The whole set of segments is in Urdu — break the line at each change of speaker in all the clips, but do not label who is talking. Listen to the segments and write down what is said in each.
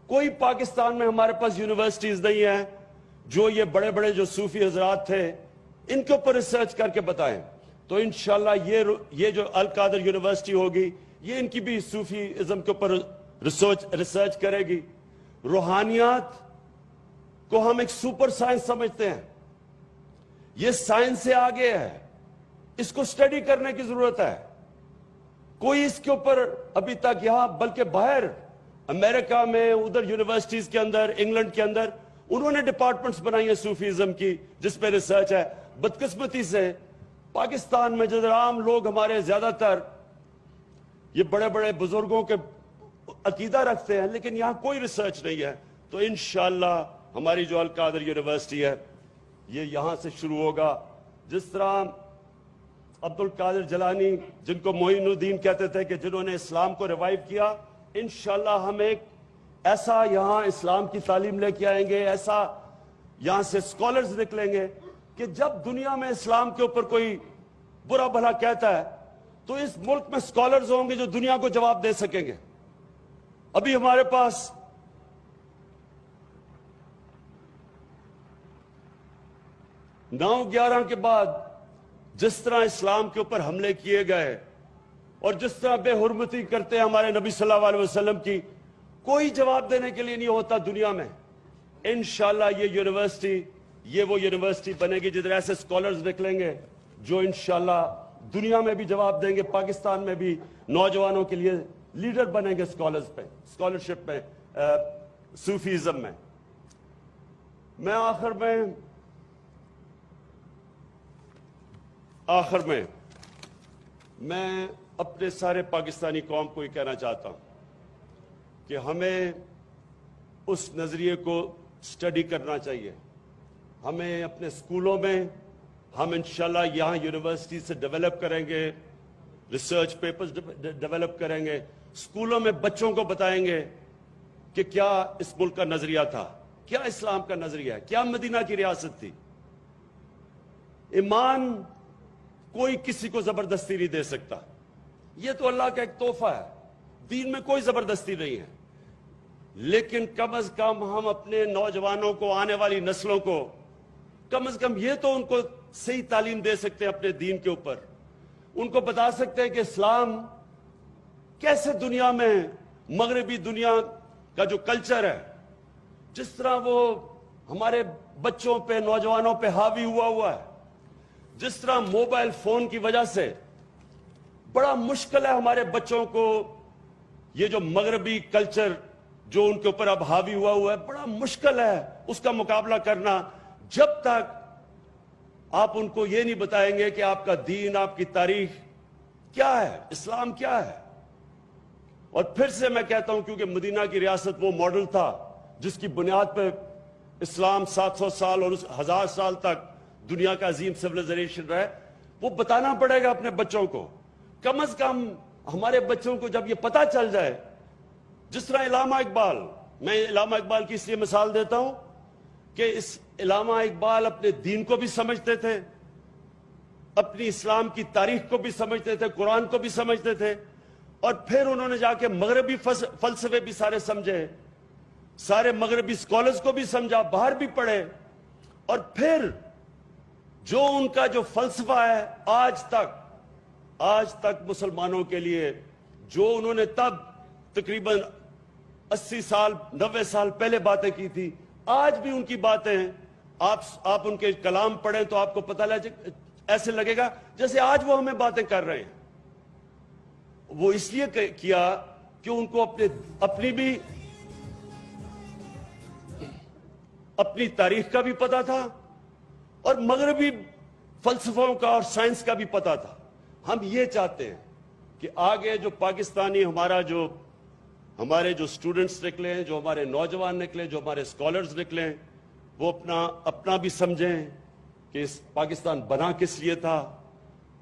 کوئی پاکستان میں ہمارے پاس یونیورسٹیز نہیں ہیں جو یہ بڑے بڑے جو صوفی حضرات تھے ان کے اوپر ریسرچ کر کے بتائیں. تو انشاءاللہ یہ جو القادر یونیورسٹی ہوگی یہ ان کی بھی صوفی ازم کے اوپر ریسرچ کرے گی. روحانیات کو ہم ایک سپر سائنس سمجھتے ہیں. یہ سائنس سے آگے ہے, اس کو سٹڈی کرنے کی ضرورت ہے. کوئی اس کے اوپر ابھی تک یہاں بلکہ باہر امریکہ میں ادھر یونیورسٹیز کے اندر انگلینڈ کے اندر انہوں نے ڈپارٹمنٹس بنائی ہیں صوفیزم کی جس پہ ریسرچ ہے. بدقسمتی سے پاکستان میں جو عام لوگ ہمارے زیادہ تر یہ بڑے بڑے بزرگوں کے عقیدہ رکھتے ہیں لیکن یہاں کوئی ریسرچ نہیں ہے. تو انشاءاللہ ہماری جو القادر یونیورسٹی ہے یہ یہاں سے شروع ہوگا. جس طرح عبد القادر جیلانی جن کو معین الدین کہتے تھے کہ جنہوں نے اسلام کو ریوائیو کیا, انشاءاللہ ہم ایک ایسا یہاں اسلام کی تعلیم لے کے آئیں گے, ایسا یہاں سے اسکالرز نکلیں گے کہ جب دنیا میں اسلام کے اوپر کوئی برا بھلا کہتا ہے تو اس ملک میں اسکالرز ہوں گے جو دنیا کو جواب دے سکیں گے. ابھی ہمارے پاس نو 11 کے بعد جس طرح اسلام کے اوپر حملے کیے گئے اور جس طرح بے حرمتی کرتے ہیں ہمارے نبی صلی اللہ علیہ وسلم کی, کوئی جواب دینے کے لیے نہیں ہوتا دنیا میں. انشاءاللہ یہ یونیورسٹی یہ وہ یونیورسٹی بنے گی جدھر ایسے اسکالرز نکلیں گے جو انشاءاللہ دنیا میں بھی جواب دیں گے, پاکستان میں بھی نوجوانوں کے لیے لیڈر بنیں گے اسکالرشپ میں, صوفیزم میں. میں آخر میں میں اپنے سارے پاکستانی قوم کو یہ کہنا چاہتا ہوں کہ ہمیں اس نظریے کو سٹڈی کرنا چاہیے. ہمیں اپنے اسکولوں میں ہم انشاءاللہ یہاں یونیورسٹی سے ڈیولپ کریں گے, ریسرچ پیپرز ڈیولپ کریں گے, اسکولوں میں بچوں کو بتائیں گے کہ کیا اس ملک کا نظریہ تھا, کیا اسلام کا نظریہ ہے, کیا مدینہ کی ریاست تھی. ایمان کوئی کسی کو زبردستی نہیں دے سکتا, یہ تو اللہ کا ایک تحفہ ہے, دین میں کوئی زبردستی نہیں ہے. لیکن کم از کم ہم اپنے نوجوانوں کو, آنے والی نسلوں کو کم از کم یہ تو ان کو صحیح تعلیم دے سکتے ہیں اپنے دین کے اوپر. ان کو بتا سکتے ہیں کہ اسلام کیسے دنیا میں مغربی دنیا کا جو کلچر ہے جس طرح وہ ہمارے بچوں پہ نوجوانوں پہ حاوی ہوا ہے, جس طرح موبائل فون کی وجہ سے بڑا مشکل ہے ہمارے بچوں کو یہ جو مغربی کلچر جو ان کے اوپر اب حاوی ہوا ہے, بڑا مشکل ہے اس کا مقابلہ کرنا جب تک آپ ان کو یہ نہیں بتائیں گے کہ آپ کا دین, آپ کی تاریخ کیا ہے, اسلام کیا ہے. اور پھر سے میں کہتا ہوں کیونکہ مدینہ کی ریاست وہ ماڈل تھا جس کی بنیاد پہ اسلام 700 سال اور 1000 سال تک دنیا کا عظیم سیولائزیشن رہے, وہ بتانا پڑے گا اپنے بچوں کو. کم از کم ہمارے بچوں کو جب یہ پتہ چل جائے, جس طرح علامہ اقبال, میں علامہ اقبال کی اس لیے مثال دیتا ہوں کہ اس علامہ اقبال اپنے دین کو بھی سمجھتے تھے, اپنی اسلام کی تاریخ کو بھی سمجھتے تھے, قرآن کو بھی سمجھتے تھے, اور پھر انہوں نے جا کے مغربی فلسفے بھی سارے سمجھے, سارے مغربی اسکالرز کو بھی سمجھا, باہر بھی پڑھے, اور پھر جو ان کا جو فلسفہ ہے آج تک مسلمانوں کے لیے جو انہوں نے تب تقریباً 80 سال 90 سال پہلے باتیں کی تھی, آج بھی ان کی باتیں ہیں. آپ ان کے کلام پڑھیں تو آپ کو پتہ ایسے لگے گا جیسے آج وہ ہمیں باتیں کر رہے ہیں. وہ اس لیے کیا کہ ان کو اپنی تاریخ کا بھی پتا تھا اور مغربی فلسفوں کا اور سائنس کا بھی پتا تھا. ہم یہ چاہتے ہیں کہ آگے جو پاکستانی ہمارے جو سٹوڈنٹس نکلیں, جو ہمارے نوجوان نکلیں, جو ہمارے اسکالرز نکلیں, وہ اپنا بھی سمجھیں کہ پاکستان بنا کس لیے تھا,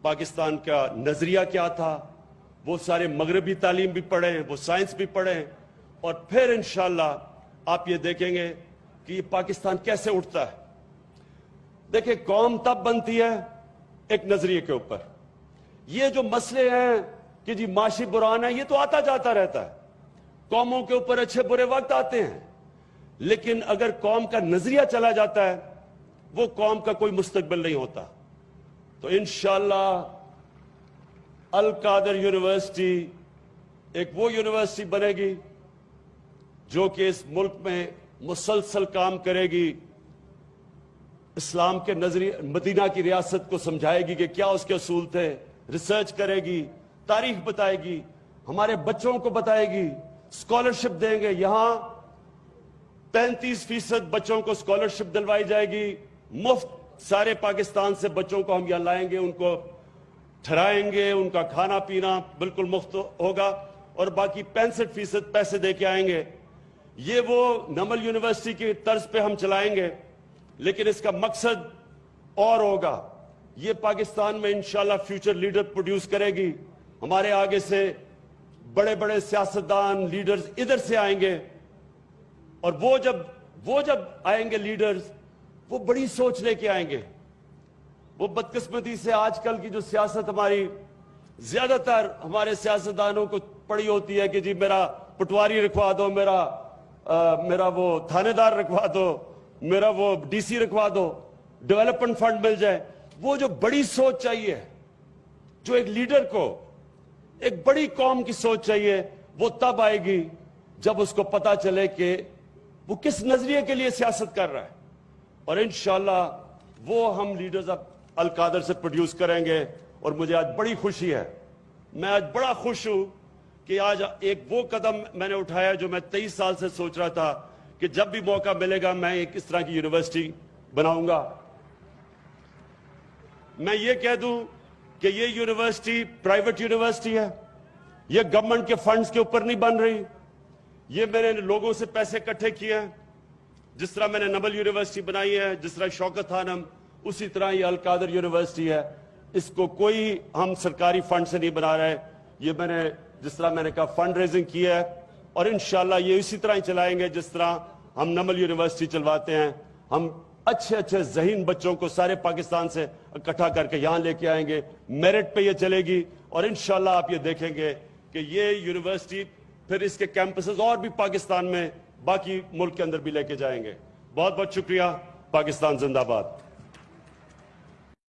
پاکستان کا نظریہ کیا تھا. وہ سارے مغربی تعلیم بھی پڑھیں, وہ سائنس بھی پڑھیں, اور پھر انشاءاللہ آپ یہ دیکھیں گے کہ یہ پاکستان کیسے اٹھتا ہے. دیکھیں, قوم تب بنتی ہے ایک نظریے کے اوپر. یہ جو مسئلے ہیں کہ جی معاشی بحران ہے, یہ تو آتا جاتا رہتا ہے. قوموں کے اوپر اچھے برے وقت آتے ہیں، لیکن اگر قوم کا نظریہ چلا جاتا ہے وہ قوم کا کوئی مستقبل نہیں ہوتا۔ تو انشاءاللہ القادر یونیورسٹی ایک وہ یونیورسٹی بنے گی جو کہ اس ملک میں مسلسل کام کرے گی، اسلام کے نظریے مدینہ کی ریاست کو سمجھائے گی کہ کیا اس کے اصول تھے، ریسرچ کرے گی، تاریخ بتائے گی، ہمارے بچوں کو بتائے گی، اسکالرشپ دیں گے۔ یہاں 35% بچوں کو اسکالرشپ دلوائی جائے گی، مفت سارے پاکستان سے بچوں کو ہم یہاں لائیں گے، ان کو ٹھہرائیں گے، ان کا کھانا پینا بالکل مفت ہوگا، اور باقی 65% پیسے دے کے آئیں گے۔ یہ وہ نمل یونیورسٹی کی طرز پہ ہم چلائیں گے، لیکن اس کا مقصد اور ہوگا۔ یہ پاکستان میں انشاءاللہ فیوچر لیڈر پروڈیوس کرے گی۔ ہمارے آگے سے بڑے بڑے سیاستدان لیڈرز ادھر سے آئیں گے، اور وہ جب آئیں گے لیڈرز، وہ بڑی سوچ لے کے آئیں گے۔ وہ بدقسمتی سے آج کل کی جو سیاست ہماری، زیادہ تر ہمارے سیاستدانوں کو پڑی ہوتی ہے کہ جی میرا پٹواری رکھوا دو، میرا وہ تھانے دار رکھوا دو، میرا وہ ڈی سی رکھوا دو، ڈیولپمنٹ فنڈ مل جائے۔ وہ جو بڑی سوچ چاہیے، جو ایک لیڈر کو ایک بڑی قوم کی سوچ چاہیے، وہ تب آئے گی جب اس کو پتا چلے کہ وہ کس نظریے کے لیے سیاست کر رہا ہے۔ اور انشاءاللہ وہ ہم لیڈرز اب القادر سے پروڈیوس کریں گے۔ اور مجھے آج بڑی خوشی ہے، میں آج بڑا خوش ہوں کہ آج ایک وہ قدم میں نے اٹھایا جو میں 23 سال سے سوچ رہا تھا کہ جب بھی موقع ملے گا میں ایک اس طرح کی یونیورسٹی بناؤں گا۔ میں یہ کہہ دوں کہ یہ یونیورسٹی پرائیویٹ یونیورسٹی ہے، یہ گورنمنٹ کے فنڈز کے اوپر نہیں بن رہی، یہ میں نے لوگوں سے پیسے اکٹھے کیے ہیں۔ جس طرح میں نے نمل یونیورسٹی بنائی ہے، جس طرح شوکت خانم، اسی طرح یہ القادر یونیورسٹی ہے۔ اس کو کوئی ہم سرکاری فنڈ سے نہیں بنا رہے، یہ میں نے جس طرح میں نے کہا فنڈ ریزنگ کی ہے، اور انشاءاللہ یہ اسی طرح ہی چلائیں گے جس طرح ہم نمل یونیورسٹی چلواتے ہیں۔ ہم اچھے ذہین بچوں کو سارے پاکستان سے اکٹھا کر کے یہاں لے کے آئیں گے، میرٹ پہ یہ چلے گی، اور انشاءاللہ آپ یہ دیکھیں گے کہ یہ یونیورسٹی پھر اس کے کیمپسز اور بھی پاکستان میں باقی ملک کے اندر بھی لے کے جائیں گے۔ بہت بہت شکریہ۔ پاکستان زندہ باد۔